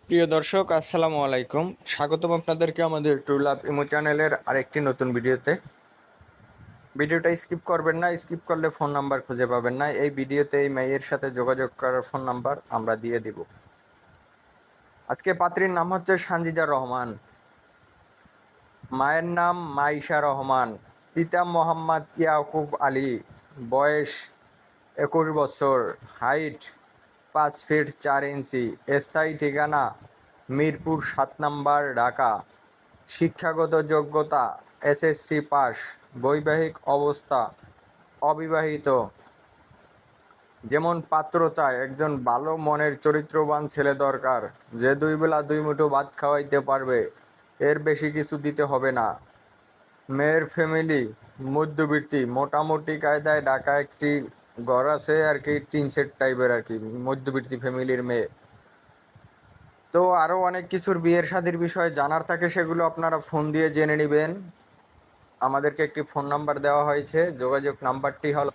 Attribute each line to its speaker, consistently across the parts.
Speaker 1: প্রিয় দর্শক, আসসালামু আলাইকুম। স্বাগতম আপনাদেরকে আমাদের ট্রু লাভ ইমো চ্যানেলের আরেকটি নতুন ভিডিওতে। ভিডিওটা স্কিপ করবেন না, স্কিপ করলে ফোন নাম্বার খুঁজে পাবেন না। এই ভিডিওতে এই মেয়ের সাথে যোগাযোগ করার ফোন নাম্বার আমরা দিয়ে দিব। আজকে পাত্রীর নাম হচ্ছে সানজিদা রহমান, মায়ের নাম মাইশা রহমান, পিতা মোহাম্মদ ইয়াকুব আলী, বয়স 21 বছর, হাইট 5 ফিট 4 ইঞ্চি, স্থায়ী ঠিকানা মিরপুর 7 নম্বর, ঢাকা। শিক্ষাগত যোগ্যতা এসএসসি পাস। বৈবাহিক অবস্থা অবিবাহিত। যেমন পাত্র চায় একজন ভালো মনের চরিত্রবান ছেলে দরকার, যে 2 বেলা 2 মুঠো ভাত খাওয়াইতে পারবে, এর বেশি কিছু দিতে হবে না। মেয়ের ফ্যামিলি মধ্যবিত্তি, মোটামুটি কায়দায় ঢাকা একটি ঘর আছে আর কি, টিন সেট টাইপের আর কি, মধ্যবিত্তি ফ্যামিলির মেয়ে। তো আরও অনেক কিছুর বিয়ের শাদির বিষয়ে জানার থাকে, সেগুলো আপনারা ফোন দিয়ে জেনে নেবেন। আমাদেরকে একটি ফোন নাম্বার দেওয়া হয়েছে, যোগাযোগ নাম্বারটি হল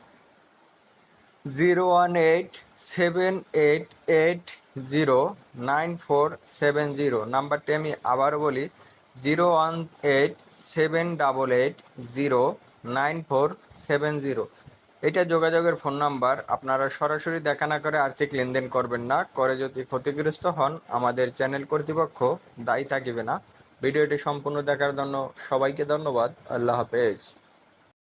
Speaker 1: 01878809470। নাম্বারটি আমি আবারও বলি, 01878809470। এটা যোগাযোগের ফোন নাম্বার। আপনারা সরাসরি দেখা না করে আর্থিক লেনদেন করবেন না, করে যদি ক্ষতিগ্রস্ত হন আমাদের চ্যানেল কর্তৃপক্ষ দায়ী থাকিবে না। ভিডিওটি সম্পূর্ণ দেখার জন্য সবাইকে ধন্যবাদ। আল্লাহ হাফেজ।